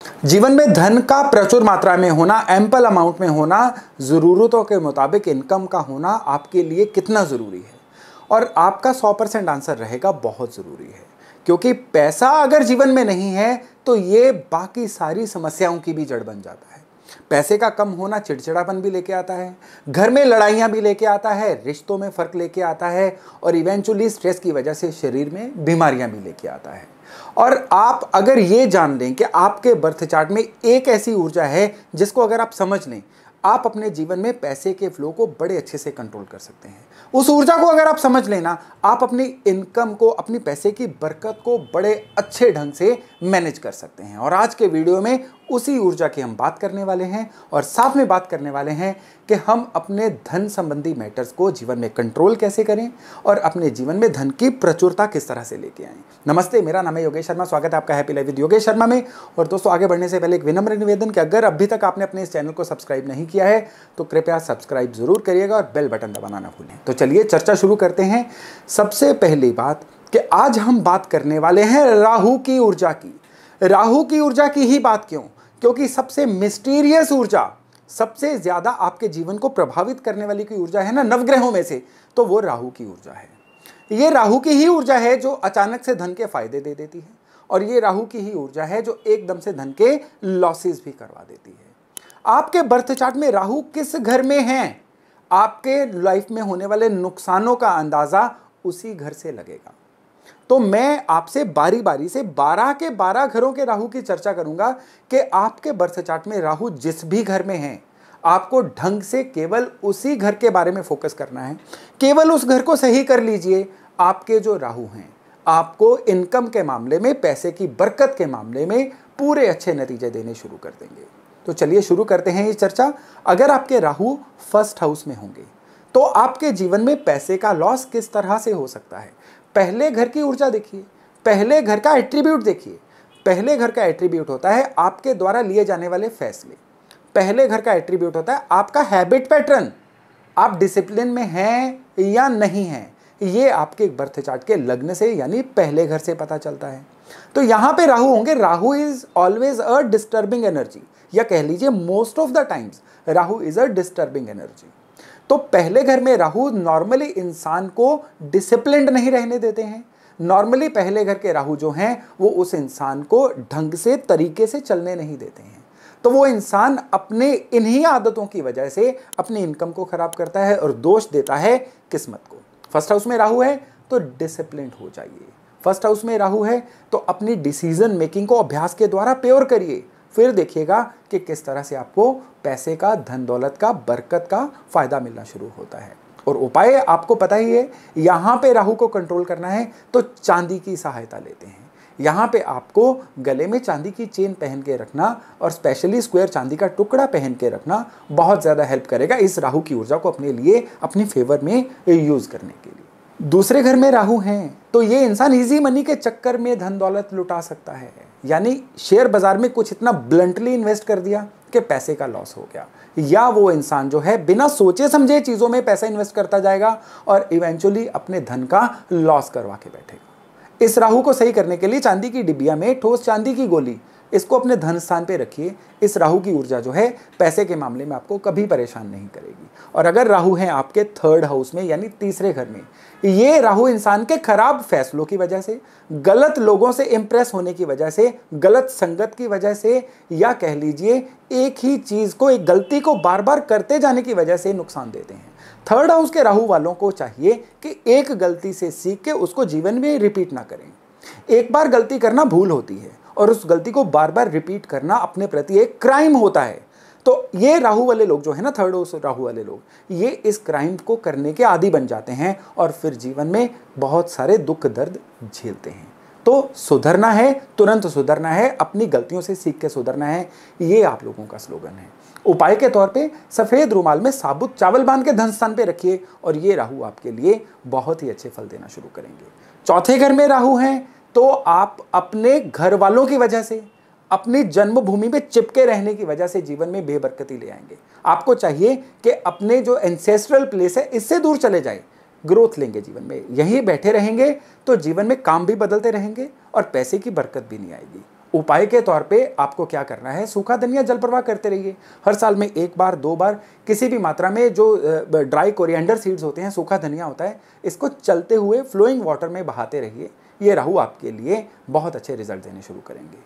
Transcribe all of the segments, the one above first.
जीवन में धन का प्रचुर मात्रा में होना, एम्पल अमाउंट में होना, ज़रूरतों के मुताबिक इनकम का होना आपके लिए कितना ज़रूरी है? और आपका 100% आंसर रहेगा बहुत ज़रूरी है, क्योंकि पैसा अगर जीवन में नहीं है तो ये बाकी सारी समस्याओं की भी जड़ बन जाता है। पैसे का कम होना चिड़चिड़ापन भी लेके आता है, घर में लड़ाइयाँ भी लेके आता है, रिश्तों में फ़र्क लेके आता है और इवेंचुअली स्ट्रेस की वजह से शरीर में बीमारियाँ भी लेके आता है। और आप अगर ये जान लें कि आपके बर्थ चार्ट में एक ऐसी ऊर्जा है जिसको अगर आप समझ लें, आप अपने जीवन में पैसे के फ्लो को बड़े अच्छे से कंट्रोल कर सकते हैं। उस ऊर्जा को अगर आप समझ लेना, आप अपनी इनकम को, अपनी पैसे की बरकत को बड़े अच्छे ढंग से मैनेज कर सकते हैं। और आज के वीडियो में उसी ऊर्जा की हम बात करने वाले हैं और साथ में बात करने वाले हैं कि हम अपने धन संबंधी मैटर्स को जीवन में कंट्रोल कैसे करें और अपने जीवन में धन की प्रचुरता किस तरह से लेके आएं। नमस्ते, मेरा नाम है योगेश शर्मा। स्वागत है आपका happy life with Yogesh Sharma में। और दोस्तों, आगे बढ़ने से पहले एक विनम्र निवेदन कि अगर अभी तक आपने अपने इस चैनल को सब्सक्राइब नहीं किया है तो कृपया सब्सक्राइब जरूर करिएगा और बेल बटन दबाना ना भूलें। तो चलिए चर्चा शुरू करते हैं। सबसे पहली बात कि आज हम बात करने वाले हैं राहु की ऊर्जा की। राहु की ऊर्जा की ही बात क्यों? क्योंकि सबसे मिस्टीरियस ऊर्जा, सबसे ज्यादा आपके जीवन को प्रभावित करने वाली की ऊर्जा है ना नवग्रहों में से, तो वो राहु की ऊर्जा है। ये राहु की ही ऊर्जा है जो अचानक से धन के फायदे दे देती है, और ये राहु की ही ऊर्जा है जो एकदम से धन के लॉसेस भी करवा देती है। आपके बर्थ चार्ट में राहु किस घर में है, आपके लाइफ में होने वाले नुकसानों का अंदाजा उसी घर से लगेगा। तो मैं आपसे बारी बारी से 12 के 12 घरों के राहु की चर्चा करूंगा कि आपके बर्थ चार्ट में राहु जिस भी घर में है, आपको ढंग से केवल उसी घर के बारे में फोकस करना है। केवल उस घर को सही कर लीजिए। आपके जो राहु हैं आपको इनकम के मामले में, पैसे की बरकत के मामले में पूरे अच्छे नतीजे देने शुरू कर देंगे। तो चलिए शुरू करते हैं ये चर्चा। अगर आपके राहु फर्स्ट हाउस में होंगे तो आपके जीवन में पैसे का लॉस किस तरह से हो सकता है? पहले घर की ऊर्जा देखिए, पहले घर का एट्रीब्यूट देखिए। पहले घर का एट्रीब्यूट होता है आपके द्वारा लिए जाने वाले फैसले। पहले घर का एट्रीब्यूट होता है आपका हैबिट पैटर्न। आप डिसिप्लिन में हैं या नहीं हैं, ये आपके बर्थ चार्ट के लग्न से यानी पहले घर से पता चलता है। तो यहां पे राहु होंगे। Rahu is always a disturbing energy, या कह लीजिए most of the times Rahu is a disturbing energy. तो पहले घर में राहु नॉर्मली इंसान को डिसिप्लिन्ड नहीं रहने देते हैं। नॉर्मली पहले घर के राहु जो हैं वो उस इंसान को ढंग से, तरीके से चलने नहीं देते हैं। तो वो इंसान अपने इन्हीं आदतों की वजह से अपनी इनकम को खराब करता है और दोष देता है किस्मत को। फर्स्ट हाउस में राहु है तो डिसिप्लिन्ड हो जाइए। फर्स्ट हाउस में राहु है तो अपनी डिसीजन मेकिंग को अभ्यास के द्वारा प्योर करिए। फिर देखिएगा कि किस तरह से आपको पैसे का, धन दौलत का, बरकत का फायदा मिलना शुरू होता है। और उपाय आपको पता ही है, यहाँ पे राहु को कंट्रोल करना है तो चांदी की सहायता लेते हैं। यहाँ पे आपको गले में चांदी की चेन पहन के रखना और स्पेशली स्क्वायर चांदी का टुकड़ा पहन के रखना बहुत ज़्यादा हेल्प करेगा इस राहु की ऊर्जा को अपने लिए, अपनी फेवर में यूज़ करने के लिए। दूसरे घर में राहु हैं तो ये इंसान इजी मनी के चक्कर में धन दौलत लुटा सकता है। यानी शेयर बाजार में कुछ इतना ब्लंटली इन्वेस्ट कर दिया कि पैसे का लॉस हो गया, या वो इंसान जो है बिना सोचे समझे चीज़ों में पैसा इन्वेस्ट करता जाएगा और इवेंचुअली अपने धन का लॉस करवा के बैठेगा। इस राहु को सही करने के लिए चांदी की डिबिया में ठोस चांदी की गोली, इसको अपने धन स्थान पे रखिए। इस राहु की ऊर्जा जो है पैसे के मामले में आपको कभी परेशान नहीं करेगी। और अगर राहु है आपके थर्ड हाउस में यानी तीसरे घर में, ये राहु इंसान के खराब फैसलों की वजह से, गलत लोगों से इंप्रेस होने की वजह से, गलत संगत की वजह से, या कह लीजिए एक ही चीज को, एक गलती को बार बार करते जाने की वजह से नुकसान देते हैं। थर्ड हाउस के राहु वालों को चाहिए कि एक गलती से सीख के उसको जीवन में रिपीट ना करें। एक बार गलती करना भूल होती है और उस गलती को बार बार रिपीट करना अपने प्रति एक क्राइम होता है। तो ये राहु वाले लोग जो है ना, थर्ड हाउस राहु वाले लोग, ये इस क्राइम को करने के आदी बन जाते हैं और फिर जीवन में बहुत सारे दुख दर्द झेलते हैं। तो सुधरना है, तुरंत सुधरना है, अपनी गलतियों से सीख के सुधरना है, ये आप लोगों का स्लोगन है। उपाय के तौर पे सफ़ेद रुमाल में साबुत चावल बांध के धन स्थान पे रखिए और ये राहु आपके लिए बहुत ही अच्छे फल देना शुरू करेंगे। चौथे घर में राहु हैं तो आप अपने घर वालों की वजह से, अपनी जन्मभूमि में चिपके रहने की वजह से जीवन में बेबरकती ले आएंगे। आपको चाहिए कि अपने जो एंसेस्ट्रल प्लेस है इससे दूर चले जाए, ग्रोथ लेंगे जीवन में। यहीं बैठे रहेंगे तो जीवन में काम भी बदलते रहेंगे और पैसे की बरकत भी नहीं आएगी। उपाय के तौर पे आपको क्या करना है, सूखा धनिया जल प्रवाह करते रहिए। हर साल में 1 बार 2 बार किसी भी मात्रा में जो ड्राई कोरिएंडर सीड्स होते हैं, सूखा धनिया होता है, इसको चलते हुए फ्लोइंग वाटर में बहाते रहिए। ये राहु आपके लिए बहुत अच्छे रिजल्ट देने शुरू करेंगे।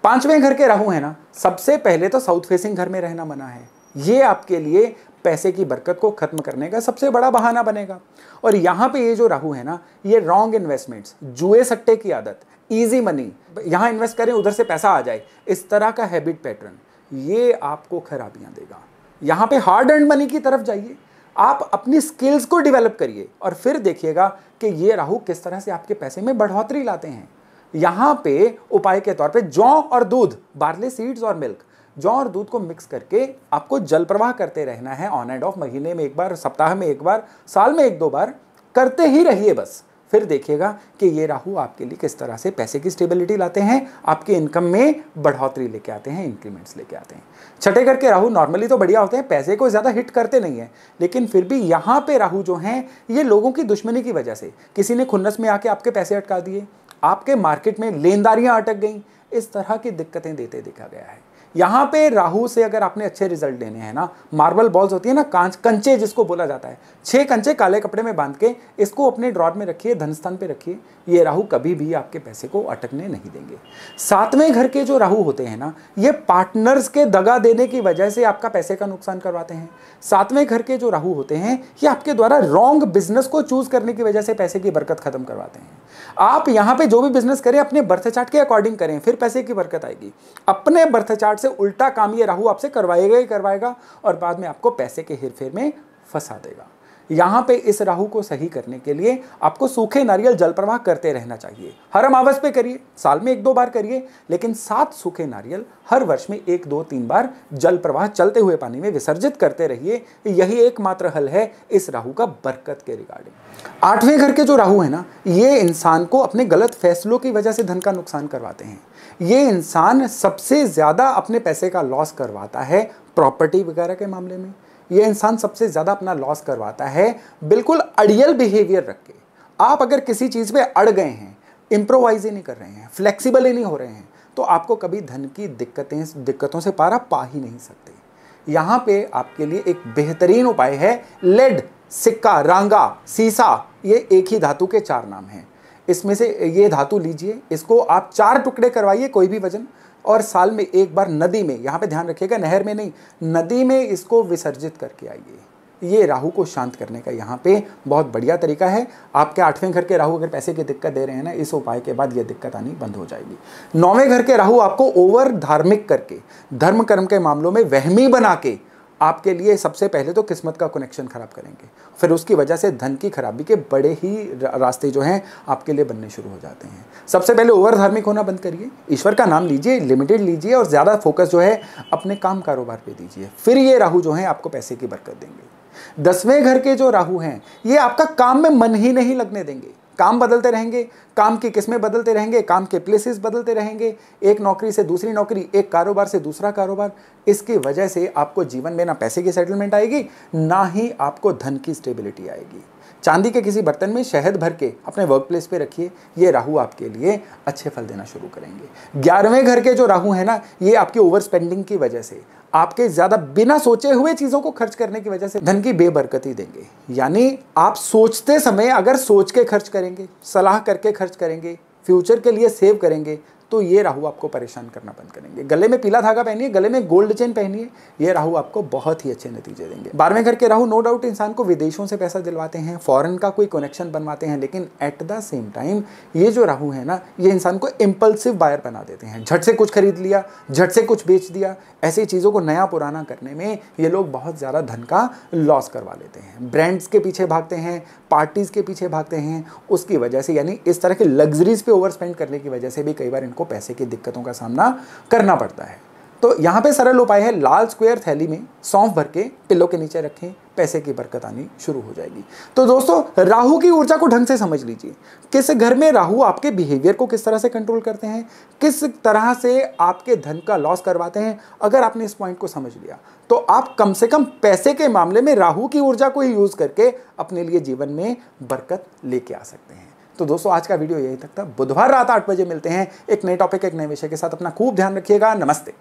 5वें घर के राहु है ना, सबसे पहले तो साउथ फेसिंग घर में रहना मना है। ये आपके लिए पैसे की बरकत को खत्म करने का सबसे बड़ा बहाना बनेगा। और यहाँ पे ये जो राहु है ना, ये रॉन्ग इन्वेस्टमेंट्स, जुए सट्टे की आदत, इजी मनी, यहाँ इन्वेस्ट करें उधर से पैसा आ जाए, इस तरह का हैबिट पैटर्न, ये आपको खराबियां देगा। यहाँ पे हार्ड अर्न मनी की तरफ जाइए, आप अपनी स्किल्स को डेवलप करिए और फिर देखिएगा कि ये राहु किस तरह से आपके पैसे में बढ़ोतरी लाते हैं। यहाँ पे उपाय के तौर पे जौ और दूध, बार्ले सीड्स और मिल्क, जौ और दूध को मिक्स करके आपको जल प्रवाह करते रहना है, ऑन एंड ऑफ, महीने में 1 बार, सप्ताह में 1 बार, साल में 1-2 बार करते ही रहिए बस। फिर देखिएगा कि ये राहु आपके लिए किस तरह से पैसे की स्टेबिलिटी लाते हैं, आपके इनकम में बढ़ोतरी लेके आते हैं, इंक्रीमेंट्स लेके आते हैं। 6ठे घर के राहु नॉर्मली तो बढ़िया होते हैं, पैसे को ज़्यादा हिट करते नहीं हैं, लेकिन फिर भी यहाँ पे राहु जो हैं, ये लोगों की दुश्मनी की वजह से, किसी ने खुन्नस में आके आपके पैसे अटका दिए, आपके मार्केट में लेनदारियाँ अटक गई, इस तरह की दिक्कतें देते देखा गया है। यहाँ पे राहु से अगर आपने अच्छे रिजल्ट लेने हैं ना, मार्बल बॉल्स होती है ना, कांच कंचे जिसको बोला जाता है, 6 कंचे काले कपड़े में बांध के इसको अपने ड्रॉर में रखिए, धनस्थान पे रखिए। ये राहु कभी भी आपके पैसे को अटकने नहीं देंगे। 7वें घर के जो राहु होते हैं ना, ये पार्टनर्स के दगा देने की वजह से आपका पैसे का नुकसान करवाते हैं। 7वें घर के जो राहु होते हैं, ये आपके द्वारा रॉन्ग बिजनेस को चूज करने की वजह से पैसे की बरकत खत्म करवाते हैं। आप यहाँ पे जो भी बिजनेस करें अपने बर्थ चार्ट के अकॉर्डिंग करें, फिर पैसे की बरकत आएगी। अपने बर्थ चार्ट से उल्टा काम ये राहु आपसे करवाएगा ही करवाएगा और बाद में आपको पैसे के हेरफेर में फंसा देगा। यहाँ पे इस राहु को सही करने के लिए आपको सूखे नारियल जल प्रवाह करते रहना चाहिए। हर अमावस पे करिए, साल में 1-2 बार करिए, लेकिन 7 सूखे नारियल हर वर्ष में 1-2-3 बार जल प्रवाह चलते हुए पानी में विसर्जित करते रहिए। यही एकमात्र हल है इस राहु का बरकत के रिगार्डिंग। 8वें घर के जो राहु है ना, ये इंसान को अपने गलत फैसलों की वजह से धन का नुकसान करवाते हैं। ये इंसान सबसे ज्यादा अपने पैसे का लॉस करवाता है प्रॉपर्टी वगैरह के मामले में। ये इंसान सबसे ज्यादा अपना लॉस करवाता है बिल्कुल अड़ियल बिहेवियर रख के। आप अगर किसी चीज पे अड़ गए हैं, इंप्रोवाइज ही नहीं कर रहे हैं, फ्लेक्सिबल ही नहीं हो रहे हैं, तो आपको कभी धन की दिक्कतों से पारा पा ही नहीं सकते। यहाँ पे आपके लिए एक बेहतरीन उपाय है, लेड, सिक्का, रांगा, सीसा, ये एक ही धातु के 4 नाम हैं। इसमें से ये धातु लीजिए, इसको आप 4 टुकड़े करवाइए, कोई भी वजन, और साल में 1 बार नदी में, यहाँ पे ध्यान रखिएगा नहर में नहीं, नदी में इसको विसर्जित करके आइए। ये राहु को शांत करने का यहाँ पे बहुत बढ़िया तरीका है। आपके 8वें घर के राहु अगर पैसे की दिक्कत दे रहे हैं ना, इस उपाय के बाद ये दिक्कत आनी बंद हो जाएगी। 9वें घर के राहु आपको ओवर धार्मिक करके, धर्म कर्म के मामलों में वहमी बना के आपके लिए सबसे पहले तो किस्मत का कनेक्शन खराब करेंगे, फिर उसकी वजह से धन की खराबी के बड़े ही रास्ते जो हैं आपके लिए बनने शुरू हो जाते हैं। सबसे पहले ओवर धार्मिक होना बंद करिए, ईश्वर का नाम लीजिए, लिमिटेड लीजिए और ज़्यादा फोकस जो है अपने काम कारोबार पे दीजिए। फिर ये राहु जो है आपको पैसे की बरकत देंगे। 10वें घर के जो राहु हैं, ये आपका काम में मन ही नहीं लगने देंगे। काम बदलते रहेंगे, काम की किस्में बदलते रहेंगे, काम के प्लेसेस बदलते रहेंगे, एक नौकरी से दूसरी नौकरी, एक कारोबार से दूसरा कारोबार। इसकी वजह से आपको जीवन में ना पैसे की सेटलमेंट आएगी, ना ही आपको धन की स्टेबिलिटी आएगी। चांदी के किसी बर्तन में शहद भर के अपने वर्क प्लेस पे रखिए, ये राहु आपके लिए अच्छे फल देना शुरू करेंगे। 11वें घर के जो राहु है ना, ये आपकी ओवर स्पेंडिंग की वजह से, आपके ज्यादा बिना सोचे हुए चीजों को खर्च करने की वजह से धन की बेबरकती देंगे। यानी आप सोचते समय अगर सोच के खर्च करेंगे, सलाह करके खर्च करेंगे, फ्यूचर के लिए सेव करेंगे, तो ये राहु आपको परेशान करना बंद करेंगे। गले में पीला धागा पहनिए, गले में गोल्ड चेन पहनिए, ये राहु आपको बहुत ही अच्छे नतीजे देंगे। 12वें घर के राहु नो डाउट इंसान को विदेशों से पैसा दिलवाते हैं, फॉरेन का कोई कनेक्शन बनवाते हैं, लेकिन एट द सेम टाइम ये जो राहु है ना, ये इंसान को इम्पल्सिव बायर बना देते हैं। झट से कुछ खरीद लिया, झट से कुछ बेच दिया, ऐसी चीज़ों को नया पुराना करने में ये लोग बहुत ज़्यादा धन का लॉस करवा लेते हैं। ब्रांड्स के पीछे भागते हैं, पार्टीज़ के पीछे भागते हैं, उसकी वजह से यानी इस तरह के लग्जरीज पे ओवर स्पेंड करने की वजह से भी कई बार इनको पैसे की दिक्कतों का सामना करना पड़ता है। तो यहाँ पे सरल उपाय है, लाल स्क्वायर थैली में सौंफ भर के पिल्लो के नीचे रखें, पैसे की बरकत आनी शुरू हो जाएगी। तो दोस्तों, राहु की ऊर्जा को ढंग से समझ लीजिए। किस घर में राहु आपके बिहेवियर को किस तरह से कंट्रोल करते हैं, किस तरह से आपके धन का लॉस करवाते हैं, अगर आपने इस पॉइंट को समझ लिया तो आप कम से कम पैसे के मामले में राहु की ऊर्जा को ही यूज करके अपने लिए जीवन में बरकत लेके आ सकते हैं। तो दोस्तों आज का वीडियो यही तक था। बुधवार रात 8 बजे मिलते हैं एक नए टॉपिक, एक नए विषय के साथ। अपना खूब ध्यान रखिएगा। नमस्ते।